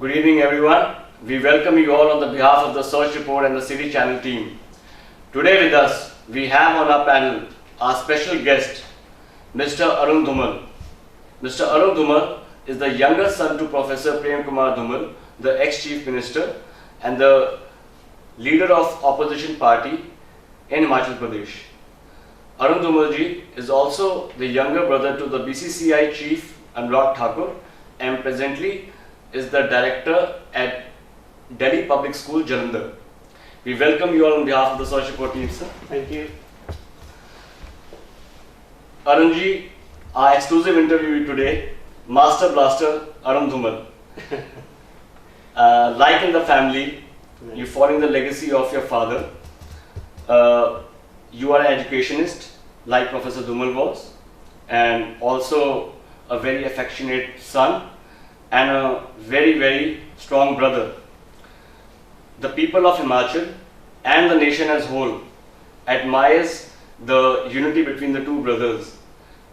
Good evening everyone. We welcome you all on the behalf of the Search Report and the City Channel team. Today with us, we have on our panel our special guest, Mr. Arun Dhumal. Mr. Arun Dhumal is the younger son to Professor Prem Kumar Dhumal, the ex-Chief Minister and the leader of opposition party in Himachal Pradesh. Arun Dhumal ji is also the younger brother to the BCCI Chief Anurag Thakur and presently is the director at Delhi Public School, Jalandhar. We welcome you all on behalf of the Search Report team, sir. Thank you. Arun ji, our exclusive interview today, Master Blaster Arun Dhumal. Like in the family, you following the legacy of your father. You are an educationist, like Professor Dhumal was, and also a very affectionate son and a very, very strong brother. The people of Himachal and the nation as whole admires the unity between the two brothers,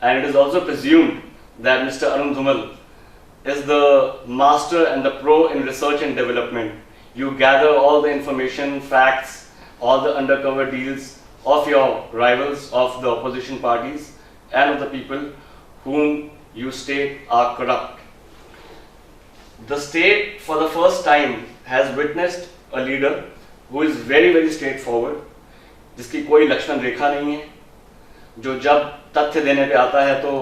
and it is also presumed that Mr. Arun Dhumal is the master and the pro in research and development. You gather all the information, facts, all the undercover deals of your rivals of the opposition parties and of the people whom you state are corrupt. The state for the first time has witnessed a leader who is very, very straightforward, जिसकी कोई लक्ष्मण रेखा नहीं है, जो जब तथ्य देने पे आता है तो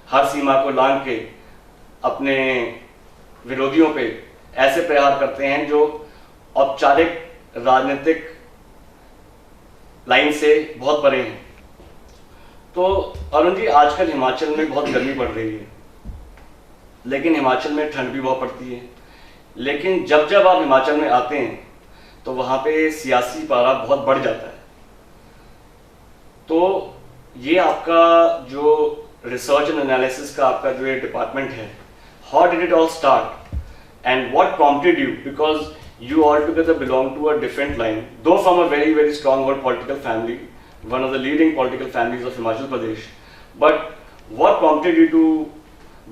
हर सीमा को लांघ के अपने विरोधियों पे ऐसे प्रहार करते हैं जो औपचारिक राजनीतिक लाइन से बहुत परे हैं। तो अरुण जी, आजकल हिमाचल में बहुत गर्मी पड़ रही है, लेकिन हिमाचल में ठंड भी बहुत पड़ती है। लेकिन जब जब आप हिमाचल में आते हैं तो वहाँ पे सियासी पारा बहुत बढ़ जाता है। तो ये आपका जो रिसर्च एंड एनालिसिस का आपका जो ये डिपार्टमेंट है, how did it all start and what prompted you, because you altogether belong to a different line, though from a very, very stronghold political family, one of the leading political families of Himachal Pradesh. But what prompted you to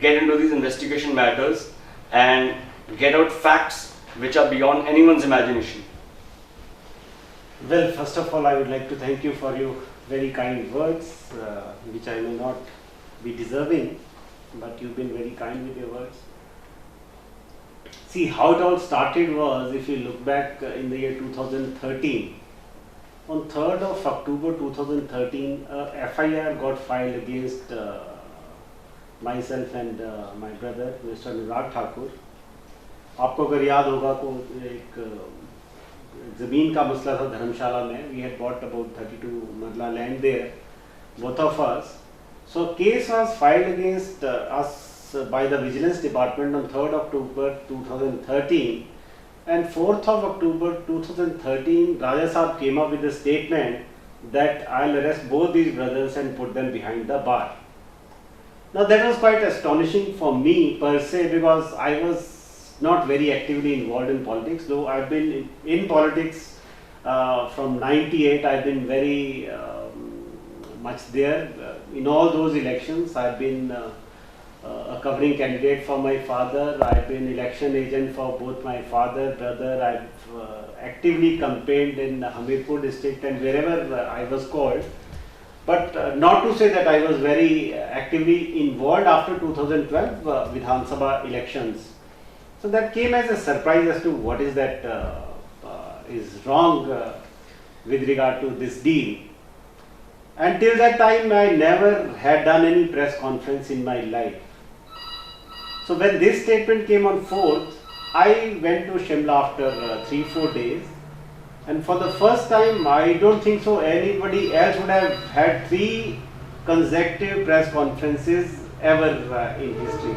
get into these investigation matters and get out facts which are beyond anyone's imagination? Well, first of all, I would like to thank you for your very kind words, which I may not be deserving, but you've been very kind with your words. See, how it all started was, if you look back in the year 2013, on 3rd of October 2013, FIR got filed against myself and my brother, Mr. Anurag Thakur. आपको अगर याद होगा तो एक ज़मीन का मसला था धर्मशाला में. We had bought about 32 marla land there, both of us. So case was filed against us by the Vigilance Department on 3rd October 2013, and 4th of October 2013 Raja Saab came up with a statement that I'll arrest both these brothers and put them behind the bar. Now that was quite astonishing for me per se, because I was not very actively involved in politics, though I've been in politics from 98. I've been very much there. In all those elections I've been a covering candidate for my father. I've been election agent for both my father, brother. I've actively campaigned in Hamirpur district and wherever I was called. But not to say that I was very actively involved after 2012 Vidhan Sabha elections. So that came as a surprise as to what is that is wrong with regard to this deal. Until that time I never had done any press conference in my life. So when this statement came on 4th, I went to Shimla after 3-4 days, and for the first time, I don't think so anybody else would have had 3 consecutive press conferences ever in history.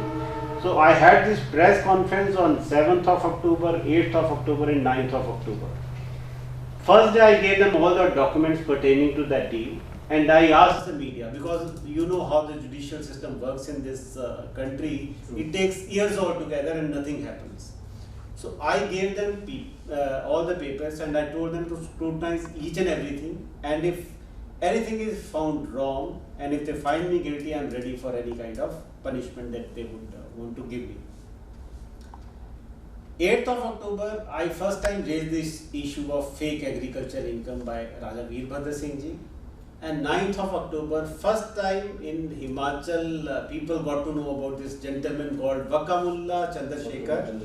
So I had this press conference on 7th of October, 8th of October and 9th of October. First day I gave them all the documents pertaining to that deal. And I asked the media, because you know how the judicial system works in this country, it takes years altogether and nothing happens. So I gave them all the papers and I told them to scrutinize each and everything, and if anything is found wrong and if they find me guilty, I am ready for any kind of punishment that they would want to give me. 8th of October, I first time raised this issue of fake agriculture income by Raja Veerbhadra Singh ji. And 9th of October, first time in Himachal, people got to know about this gentleman called Vakamullah Chandrasekhar,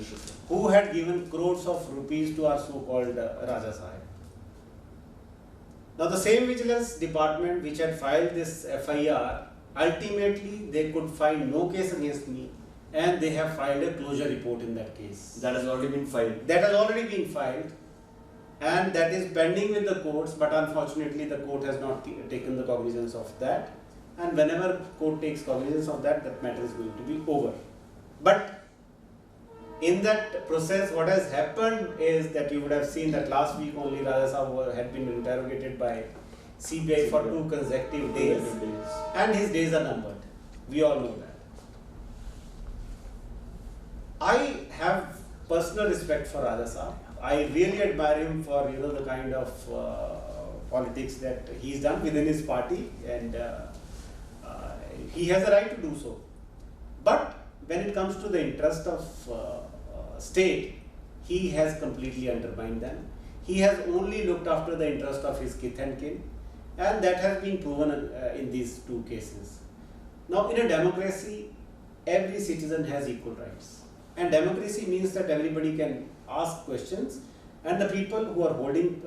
who had given crores of rupees to our so-called Raja Sahib. Now the same vigilance department which had filed this FIR, ultimately they could find no case against me, and they have filed a closure report in that case. That has already been filed. That has already been filed, and that is pending with the courts, but unfortunately the court has not taken the cognizance of that, and whenever court takes cognizance of that, that matter is going to be over. But in that process, what has happened is that you would have seen that last week only Raja Sahib had been interrogated by CBI for 2 consecutive days, and his days are numbered. We all know that. I have personal respect for Raja Sahib. I really admire him for the kind of politics that he's done within his party, and he has a right to do so. But when it comes to the interest of state, he has completely undermined them. He has only looked after the interest of his kith and kin, and that has been proven in these 2 cases. Now, in a democracy, every citizen has equal rights. And democracy means that everybody can ask questions, and the people who are holding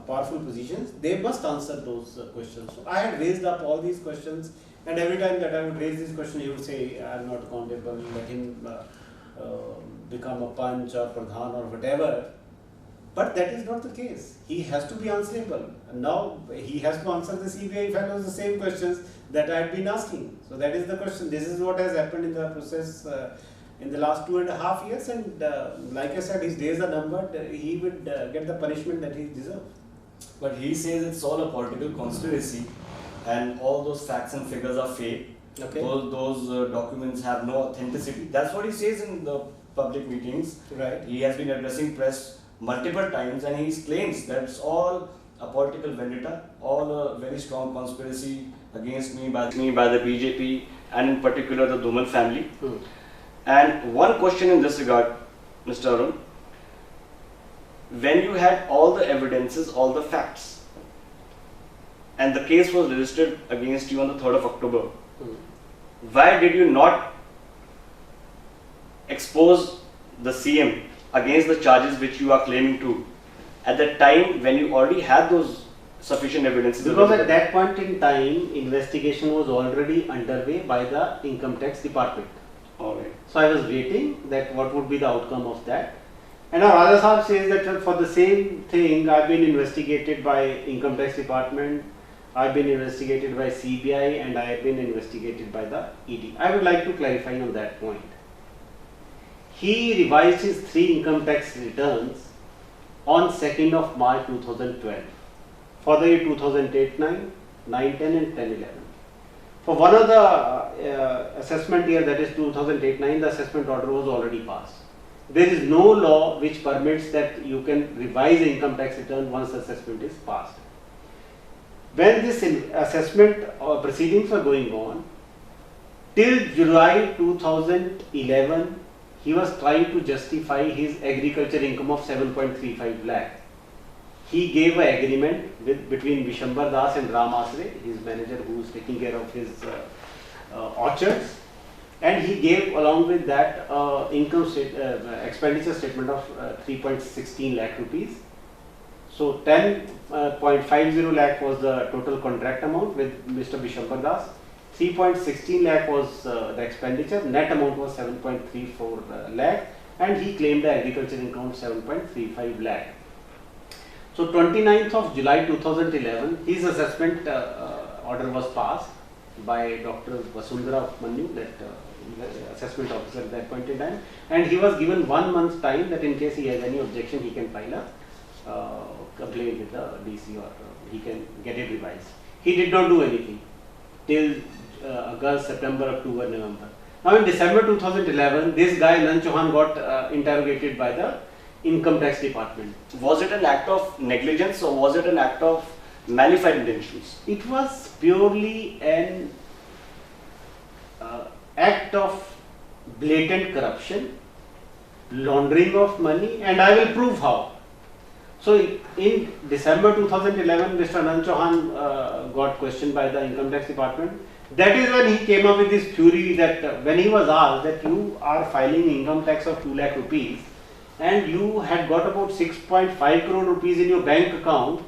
powerful positions, they must answer those questions. So I had raised up all these questions, and every time that I would raise this question, he would say, I am not accountable, let him become a panch or pradhan or whatever. But that is not the case. He has to be answerable. And now he has to answer the CBI fellows the same questions that I had been asking. So that is the question. This is what has happened in the process in the last 2.5 years, and like I said, his days are numbered. He would get the punishment that he deserves. But he says it's all a political conspiracy, and all those facts and figures are fake. Okay. Those documents have no authenticity. That's what he says in the public meetings. Right. He has been addressing press multiple times, and he claims that it's all a political vendetta, all a very strong conspiracy against me by the BJP, and in particular the Dhumal family. And one question in this regard, Mr. Arun, when you had all the evidences, all the facts, and the case was registered against you on the 3rd of October, why did you not expose the CM against the charges which you are claiming to at the time when you already had those sufficient evidences? Because at that point in time, investigation was already underway by the income tax department. Alright. So I was waiting that what would be the outcome of that. And now Raja Sahib says that for the same thing, I've been investigated by income tax department, I've been investigated by CBI, and I have been investigated by the ED. I would like to clarify on that point. He revised his 3 income tax returns on 2nd of March 2012 for the year 2008-9, 9-10 and 10-11. For one of the assessment year, that is 2008-9, the assessment order was already passed. There is no law which permits that you can revise income tax return once assessment is passed. When this assessment proceedings were going on, till July 2011, he was trying to justify his agriculture income of 7.35 lakh. He gave an agreement between Vishambar Das and Ram Asre, his manager who is taking care of his orchards, and he gave along with that expenditure statement of 3.16 lakh rupees. So 10.50 lakh was the total contract amount with Mr. Vishambar Das. 3.16 lakh was the expenditure, net amount was 7.34 lakh, and he claimed the agriculture income of 7.35 lakh. So 29th of July 2011, his assessment order was passed by Dr. Vasundhara Manyu, that assessment officer at that point in time, and he was given 1 month's time that in case he has any objection, he can file a complaint with the DC, or he can get it revised. He did not do anything till August, September, October, November. Now in December 2011, this guy Nan Chauhan got interrogated by the income tax department. Was it an act of negligence or was it an act of malified intentions? It was purely an act of blatant corruption, laundering of money, and I will prove how. So in December 2011, Mr. Anand Chauhan got questioned by the Income Tax Department. That is when he came up with this theory that when he was asked that you are filing income tax of 2 lakh rupees and you had got about 6.5 crore rupees in your bank account,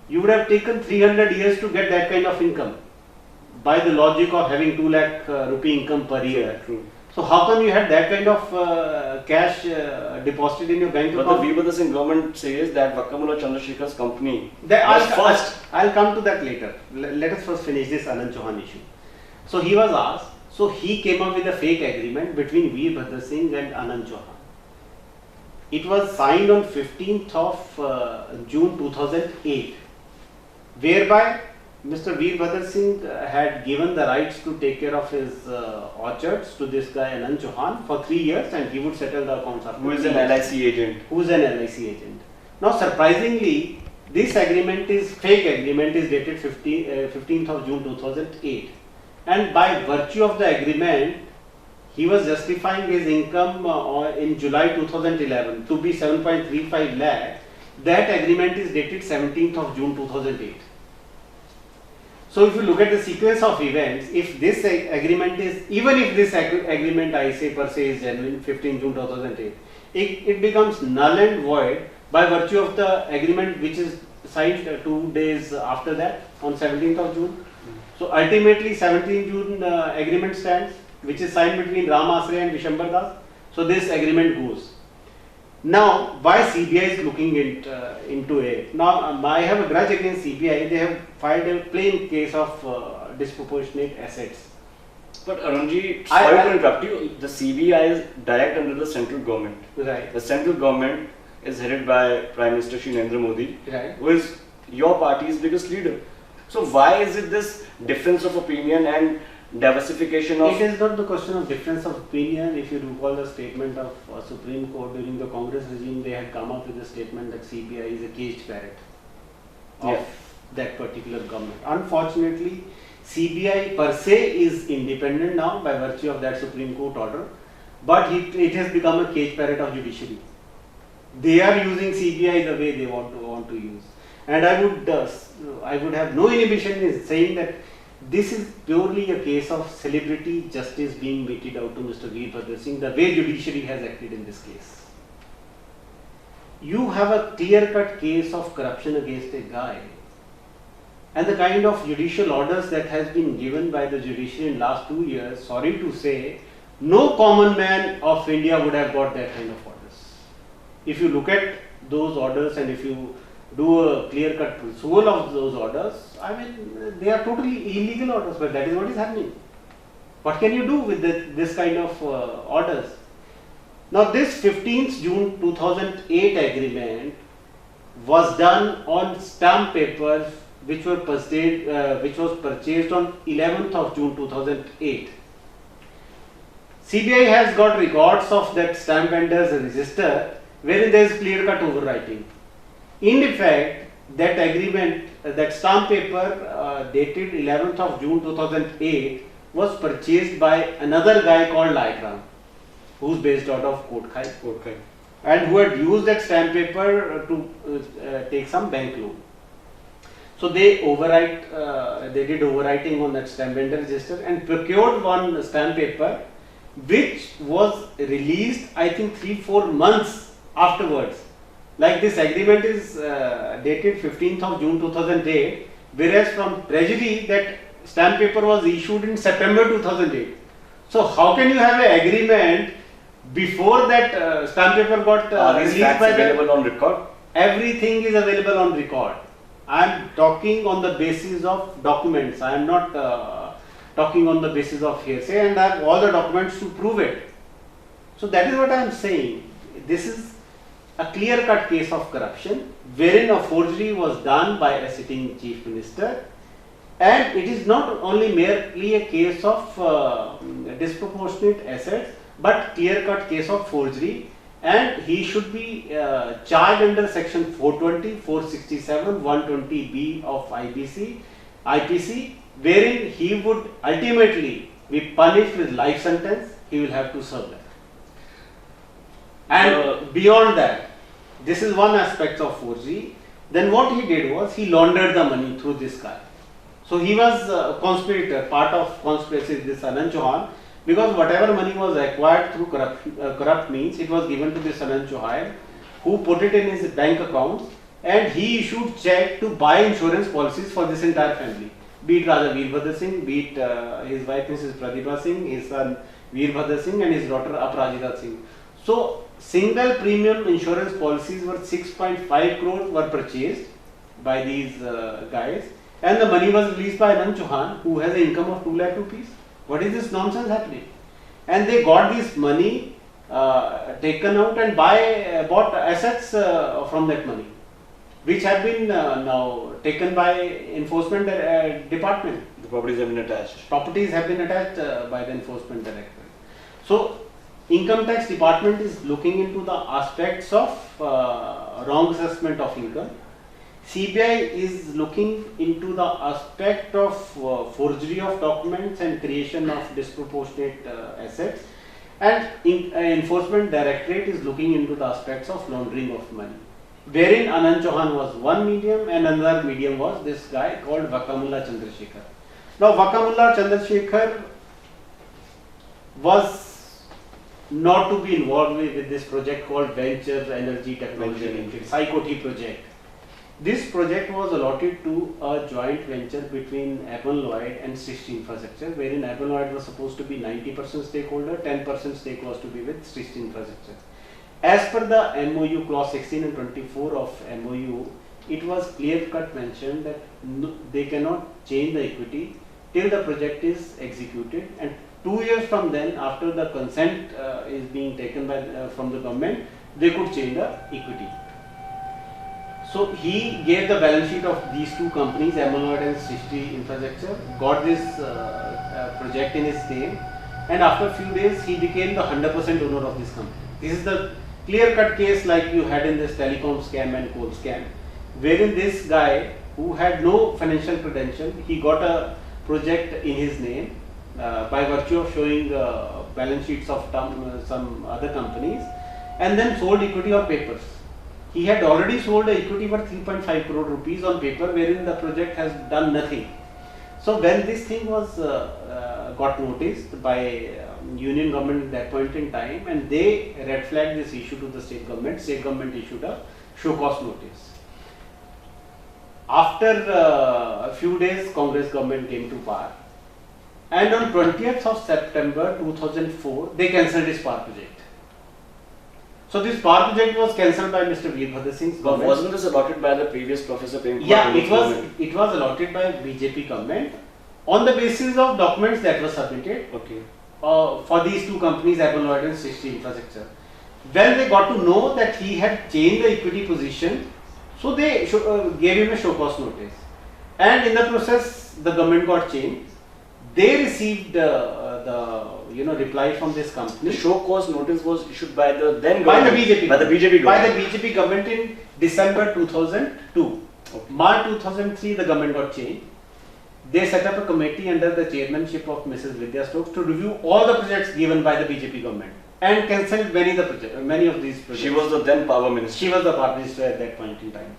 you would have taken 300 years to get that kind of income by the logic of having 2 lakh rupee income per year. True. So how come you had that kind of cash deposited in your bank account? But the Veerbhadra Singh government says that Vakkamula Chandrasekhar's company That was first. I'll come to that later. Let us first finish this Anand Chauhan issue. So he was asked, so he came up with a fake agreement between Veerbhadra Singh and Anand Chauhan. It was signed on 15th of June 2008, whereby Mr. Veerbhadra Singh had given the rights to take care of his orchards to this guy Anand Chauhan for 3 years, and he would settle the accounts after. Who is an LIC agent? Who is an LIC agent. Now surprisingly, this agreement is fake agreement is dated 15th of June 2008, and by virtue of the agreement, he was justifying his income in July 2011 to be 7.35 lakh. That agreement is dated 17th of June 2008. So if you look at the sequence of events, if this agreement is, even if this agreement I say per se is genuine, 15 June 2008, it becomes null and void by virtue of the agreement which is signed 2 days after that on 17th of June. So ultimately 17th June agreement stands, which is signed between Ram Asre and Vishambar Das. So this agreement goes. Now, why CBI is looking into it? Now, I have a grudge against CBI. They have filed a plain case of disproportionate assets. But Arunji, sorry to interrupt you, the CBI is direct under the central government. Right. The central government is headed by Prime Minister Shri Narendra Modi, Right. who is your party's biggest leader. So why is it this difference of opinion and diversification of... It is not the question of difference of opinion. If you recall the statement of Supreme Court during the Congress regime, they had come up with a statement that CBI is a caged parrot of that particular government. Unfortunately, CBI per se is independent now by virtue of that Supreme Court order, but it has become a caged parrot of judiciary. They are using CBI the way they want to use, and I would have no inhibition in saying that this is purely a case of celebrity justice being meted out to Mr. Veerbhadra Singh, the way judiciary has acted in this case. You have a clear-cut case of corruption against a guy, and the kind of judicial orders that has been given by the judiciary in last 2 years, sorry to say, no common man of India would have got that kind of orders. If you look at those orders and if you do a clear-cut approval of those orders, I mean, they are totally illegal orders, but that is what is happening. What can you do with this kind of orders? Now, this 15th June 2008 agreement was done on stamp papers which was purchased on 11th of June 2008. CBI has got records of that stamp vendors register wherein there is clear-cut overwriting. In effect, that agreement, that stamp paper dated 11th of June 2008 was purchased by another guy called Laikram, who is based out of Kotkai, and who had used that stamp paper to take some bank loan. So they did overwriting on that stamp vendor register and procured one stamp paper which was released, I think, 3-4 months afterwards. Like this agreement is dated 15th of June 2008, whereas from Treasury that stamp paper was issued in September 2008. So how can you have an agreement before that stamp paper got released by available on record? Everything is available on record. I am talking on the basis of documents. I am not talking on the basis of hearsay, and I have all the documents to prove it. So that is what I am saying. This is a clear-cut case of corruption wherein a forgery was done by a sitting chief minister, and it is not only merely a case of disproportionate assets but clear-cut case of forgery, and he should be charged under section 420, 467, 120B of IPC, wherein he would ultimately be punished with life sentence. He will have to serve that. And beyond that, this is one aspect of forgery. Then what he did was he laundered the money through this guy. So he was a conspirator, part of conspiracy with this Anand Chauhan, because whatever money was acquired through corrupt means, it was given to this Anand Chauhan, who put it in his bank account, and he issued check to buy insurance policies for this entire family. Be it Raja Veerbhadra Singh, be it his wife Mrs. Pradipha Singh, his son Veerbhadra Singh and his daughter Aparajita Singh. So single premium insurance policies worth 6.5 crore were purchased by these guys, and the money was released by Anand Chauhan, who has an income of 2 lakh rupees. What is this nonsense happening? And they got this money taken out and bought assets from that money, which have been now taken by enforcement department. The properties have been attached. Properties have been attached by the enforcement directorate. So income tax department is looking into the aspects of wrong assessment of income. CBI is looking into the aspect of forgery of documents and creation of disproportionate assets, and enforcement directorate is looking into the aspects of laundering of money, wherein Anand Chauhan was one medium and another medium was this guy called Vakamullah Chandrasekhar. Now Vakamullah Chandrasekhar was not to be involved with this project called Venture Energy Technology Limited, Psychoti project. This project was allotted to a joint venture between Apple Lloyd and Srishti Infrastructure, wherein Apple Lloyd was supposed to be 90% stakeholder, 10% stake was to be with Srishti Infrastructure. As per the MOU, clause 16 and 24 of MOU, it was clear-cut mentioned that they cannot change the equity till the project is executed, and 2 years from then, after the consent is being taken by from the government, they could change the equity. So he gave the balance sheet of these two companies, Lloyd and Srishti Infrastructure, got this project in his name, and after a few days he became the 100% owner of this company. This is the clear-cut case like you had in this telecom scam and coal scam, wherein this guy who had no financial credential, he got a project in his name by virtue of showing balance sheets of some other companies, and then sold equity on papers. He had already sold the equity worth 3.5 crore rupees on paper, wherein the project has done nothing. So when this thing was got noticed by union government at that point in time, and they red flagged this issue to the state government issued a show cause notice. After a few days, Congress government came to power, and on 20th of September 2004, they cancelled this power project. So this power project was cancelled by Mr. Veerbhadra Singh's But government. wasn't this allotted by the previous Professor Prem? Yeah, it was allotted by BJP government on the basis of documents that were submitted. Okay. For these two companies, Apple Lloyd and Srishti Infrastructure. When they got to know that he had changed the equity position, so they gave him a show cause notice. And in the process, the government got changed. They received reply from this company. The show cause notice was issued by the then by the government. BJP. By the BJP government. By the BJP government in December 2002. Okay. March 2003, the government got changed. They set up a committee under the chairmanship of Mrs. Vidya Stokes to review all the projects given by the BJP government and cancelled many of these projects. She was the then power minister. She was the power minister at that point in time.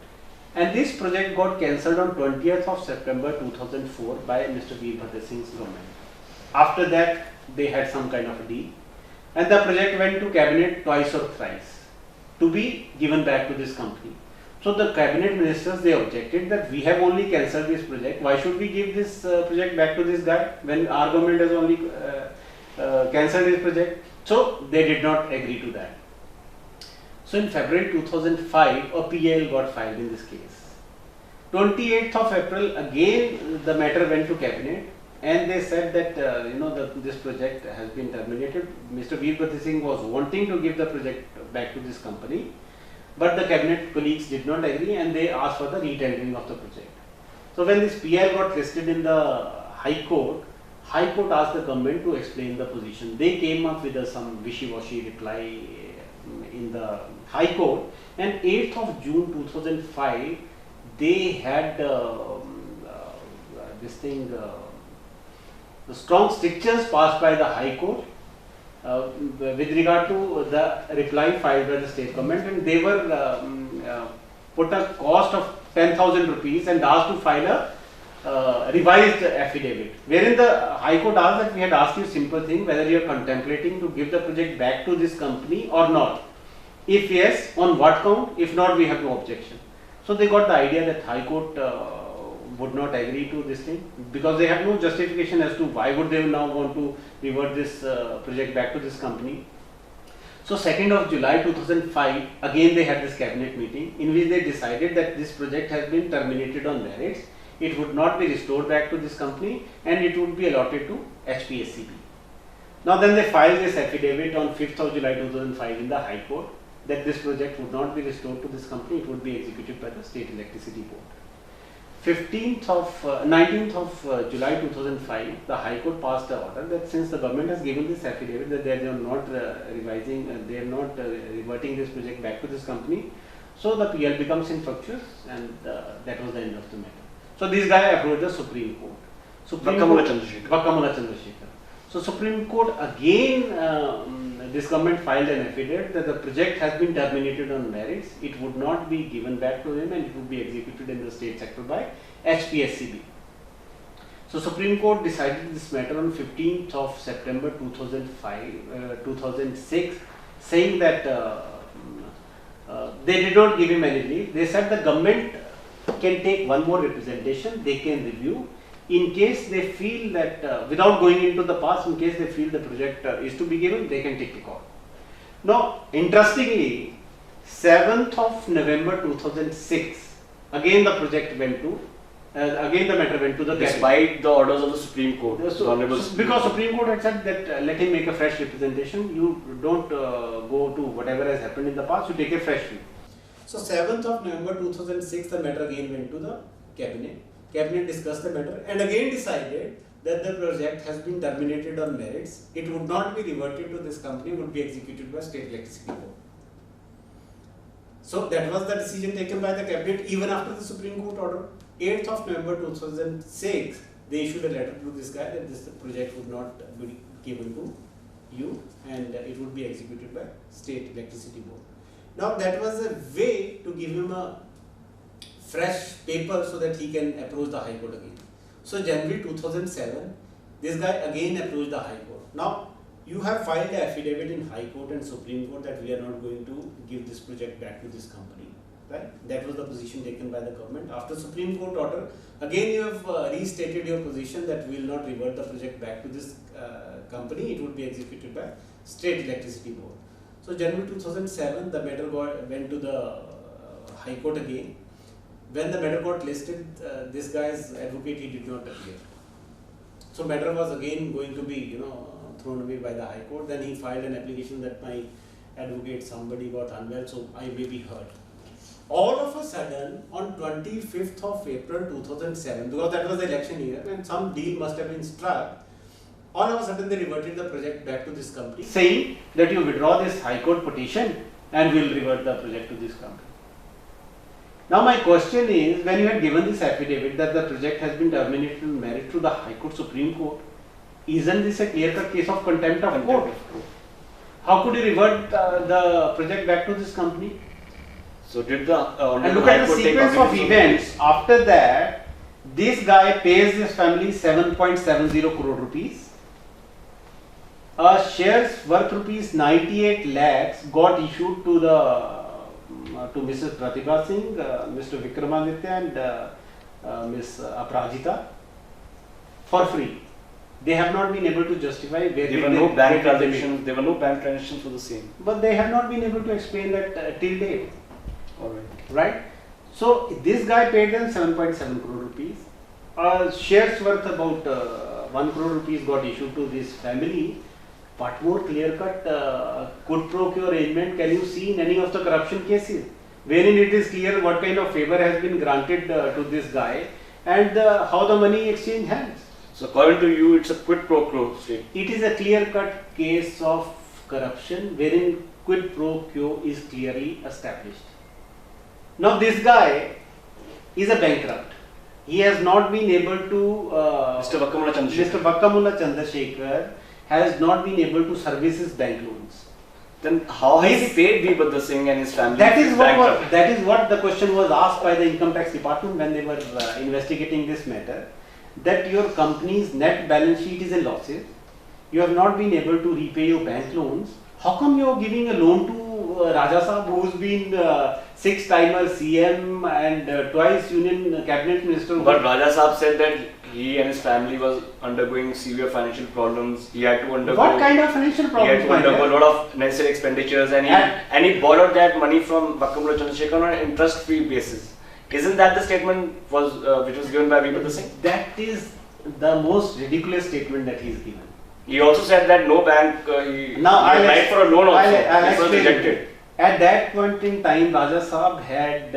And this project got cancelled on 20th of September 2004 by Mr. Veerbhadra Singh's government. After that, they had some kind of a deal, and the project went to cabinet twice or thrice to be given back to this company. So the cabinet ministers, they objected that we have only cancelled this project. Why should we give this project back to this guy when our government has only cancelled this project? So they did not agree to that. So in February 2005, a PIL got filed in this case. 28th of April, again the matter went to cabinet, and they said that this project has been terminated. Mr. Veerbhadra Singh was wanting to give the project back to this company, but the cabinet colleagues did not agree, and they asked for the retendering of the project. So when this PIL got listed in the High Court asked the government to explain the position. They came up with some wishy-washy reply in the High Court, and 8th of June 2005, they had the strong strictures passed by the High Court, with regard to the reply filed by the state government, and they were put a cost of 10,000 rupees and asked to file a revised affidavit, wherein the High Court asked that we had asked you simple thing whether you are contemplating to give the project back to this company or not. If yes, on what count? If not, we have no objection. So they got the idea that High Court would not agree to this thing, because they have no justification as to why would they now want to revert this project back to this company. So 2nd of July 2005, again they had this cabinet meeting in which they decided that this project has been terminated on merits. It would not be restored back to this company and it would be allotted to HPSCB. Now then they filed this affidavit on 5th of July 2005 in the High Court that this project would not be restored to this company, it would be executed by the State Electricity Board. 19th of July 2005, the High Court passed the order that since the government has given this affidavit that they are not reverting this project back to this company, so the PL becomes infructuous, and that was the end of the matter. So this guy approached the Supreme Court. Vakkamula Chandrasekhar. So Supreme Court again, this government filed an affidavit that the project has been terminated on merits. It would not be given back to him and it would be executed in the state sector by HPSCB. So Supreme Court decided this matter on 15th of September 2006, saying that they did not give him any leave. They said the government can take one more representation, they can review. In case they feel that, without going into the past, in case they feel the project is to be given, they can take the call. Now, interestingly, 7th of November 2006, again the project went to, again the matter went to the despite the orders of the Supreme Court. Because Supreme Court had said that let him make a fresh representation, you don't go to whatever has happened in the past, you take a fresh view. So 7th of November 2006, the matter again went to the Cabinet. Cabinet discussed the matter and again decided that the project has been terminated on merits. It would not be reverted to this company, it would be executed by State Electricity Board. So that was the decision taken by the Cabinet even after the Supreme Court order. 8th of November 2006, they issued a letter to this guy that this project would not be given to you and it would be executed by State Electricity Board. Now that was a way to give him a fresh paper so that he can approach the High Court again. So January 2007, this guy again approached the High Court. Now you have filed an affidavit in High Court and Supreme Court that we are not going to give this project back to this company. Right? That was the position taken by the government. After Supreme Court order, again you have restated your position that we will not revert the project back to this company. It would be executed by State Electricity Board. So January 2007, the matter went to the High Court again. When the matter got listed, this guy's advocate, he did not appear. So matter was again going to be, thrown away by the High Court. Then he filed an application that my advocate, somebody got unwell, so I may be heard. All of a sudden, on 25th of April 2007, because that was the election year, and some deal must have been struck, all of a sudden they reverted the project back to this company, saying that you withdraw this High Court petition and we will revert the project to this company. Now my question is, when you had given this affidavit that the project has been terminated on merit to the High Court, Supreme Court, isn't this a clear-cut case of contempt of court? How could you revert the project back to this company? So did the and look at the sequence of events. After that, this guy pays his family 7.70 crore rupees. Shares worth rupees 98 lakhs got issued to the to Mrs. Pratibha Singh, Mr. Vikramaditya and Ms. Aparajita for free. They have not been able to justify where there were no bank transactions. There were no bank transactions for the same. But they have not been able to explain that till date. Alright. Right? So this guy paid them 7.7 crore rupees. Shares worth about 1 crore rupees got issued to this family. What more clear-cut quid pro quo arrangement can you see in any of the corruption cases, wherein it is clear what kind of favor has been granted to this guy and how the money exchange hands. So according to you, it's a quid pro quo state. It is a clear-cut case of corruption wherein quid pro quo is clearly established. Now this guy is a bankrupt. He has not been able to. Mr. Vakkamula Chandrasekhar has not been able to service his bank loans. Then how has he paid Veerbhadra Singh and his family? That is what the question was asked by the income tax department when they were investigating this matter. That your company's net balance sheet is in losses. You have not been able to repay your bank loans. How come you are giving a loan to Raja Saab, who's been 6-timer CM and twice Union Cabinet Minister? But Raja Saab said that he and his family was undergoing severe financial problems. He had to undergo. What kind of financial problems? He had to undergo a lot of necessary expenditures, and he borrowed that money from Vakamula Chandrasekhar on an interest-free basis. Isn't that the statement which was given by Veerbhadra Singh? That is the most ridiculous statement that he has given. He also said that no bank he applied for a loan also. This was rejected. At that point in time, Raja Saab had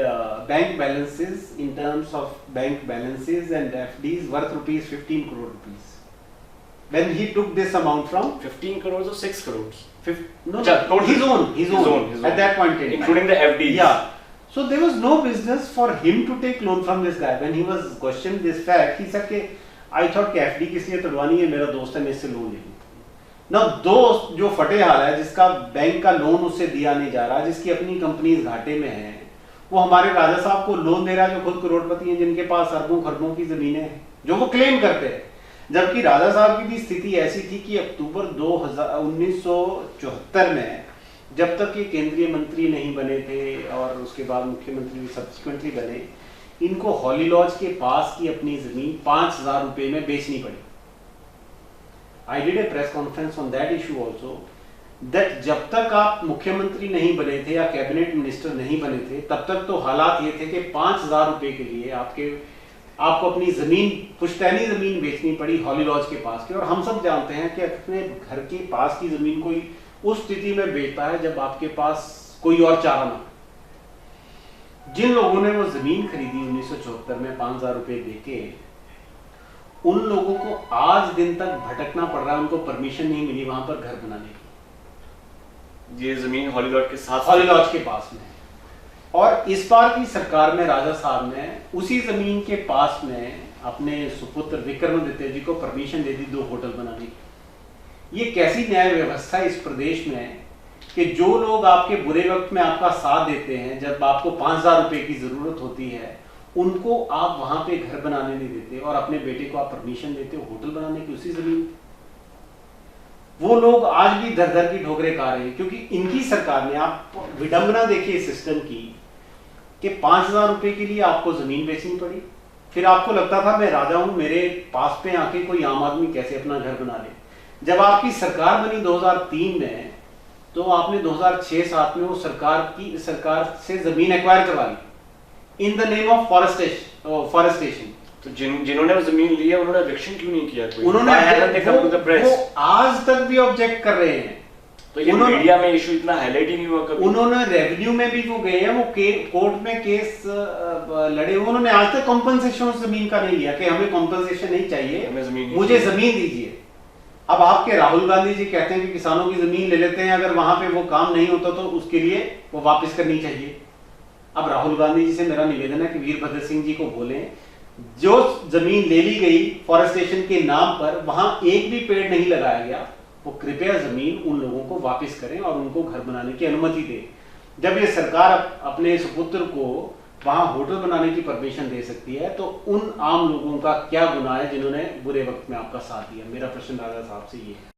bank balances in terms of bank balances and FDs worth rupees 15 crore rupees. When he took this amount from 15 crores or 6 crores? His own. At that point in time, including the FDs. Yeah. So there was no business for him to take loan from this guy. When he was questioned this fact, he said, I thought कि FD किस लिए तोड़वानी है, मेरा दोस्त है, मैं इससे loan ले लूँ. ना दोस्त जो फटे हाल है, जिसका बैंक का लोन उससे दिया नहीं जा रहा, जिसकी अपनी कंपनी घाटे में है, वो हमारे राजा साहब को लोन दे रहा है जो खुद करोड़पति हैं, जिनके पास अरबों खरबों की जमीनें हैं, जो वो क्लेम करते हैं. जबकि राजा साहब की भी स्थिति ऐसी थी कि अक्टूबर 1974 में जब तक ये केंद्रीय मंत्री नहीं बने थे और उसके बाद मुख्यमंत्री भी सब्सिक्वेंटली बने, इनको हॉली लॉज के पास की अपनी जमीन 5,000 रुपए में बेचनी पड़ी. I did a press conference on that issue also, that जब तक आप मुख्यमंत्री नहीं बने थे या कैबिनेट मिनिस्टर नहीं बने थे, तब तक तो हालात ये थे कि 5,000 रुपए के लिए आपको अपनी जमीन, पुश्तैनी जमीन बेचनी पड़ी हॉली लॉज के पास की. और हम सब जानते हैं कि अपने घर के पास की जमीन कोई उस स्थिति में बेचता है जब आपके पास कोई और चारा ना. जिन लोगों ने वो जमीन खरीदी 1974 में 5,000 रुपए देके, उन लोगों को आज दिन तक भटकना पड़ रहा है, उनको परमिशन नहीं मिली वहां पर घर बनाने की. ये जमीन हॉली लॉज के साथ, हॉली लॉज के पास में. और इस बार की सरकार में राजा साहब ने उसी जमीन के पास में अपने सुपुत्र विक्रमादित्य जी को परमिशन दे दी 2 होटल बनाने की. ये कैसी न्याय व्यवस्था है इस प्रदेश में कि जो लोग आपके बुरे वक्त में आपका साथ देते हैं, जब आपको 5,000 रुपए की जरूरत होती है, उनको आप वहां पे घर बनाने नहीं देते और अपने बेटे को आप परमिशन देते हो होटल बनाने की उसी जमीन. वो लोग आज भी दर दर की ठोकरें खा रहे हैं क्योंकि इनकी सरकार ने, आप विडंबना देखिए सिस्टम की, कि 5,000 रुपए के लिए आपको जमीन बेचनी पड़ी. फिर आपको लगता था मैं राजा हूं, मेरे पास पे आके कोई आम आदमी कैसे अपना घर बना ले. जब आपकी सरकार बनी 2003 में, तो आपने 2006-07 में वो सरकार से जमीन एक्वायर करवा ली in the name of forestation. तो जिन्होंने वो जमीन ली है उन्होंने एविक्शन क्यों नहीं किया? कोई उन्होंने वो आज तक भी ऑब्जेक्ट कर रहे हैं. तो ये मीडिया में इशू इतना हाईलाइट ही नहीं हुआ कभी. उन्होंने रेवेन्यू में भी वो गए हैं, वो कोर्ट में केस लड़े. उन्होंने आज तक कॉम्पनसेशन जमीन का नहीं लिया कि हमें कॉम्पनसेशन नहीं चाहिए, मुझे जमीन दीजिए. अब आपके राहुल गांधी जी कहते हैं कि किसानों की जमीन ले लेते हैं, अगर वहां पे वो काम नहीं होता तो उसके लिए वो वापस करनी चाहिए. अब राहुल गांधी जी से मेरा निवेदन है कि वीरभद्र सिंह जी को बोलें, जो जमीन ले ली गई फॉरेस्टेशन के नाम पर, वहां एक भी पेड़ नहीं लगाया गया, वो कृपया जमीन उन लोगों को वापस करें और उनको घर बनाने की अनुमति दें. जब ये सरकार अपने सुपुत्र को वहां होटल बनाने की परमिशन दे सकती है, तो उन आम लोगों का क्या गुनाह है जिन्होंने बुरे वक्त में आपका साथ दिया? मेरा प्रश्न राजा साहब से ये है.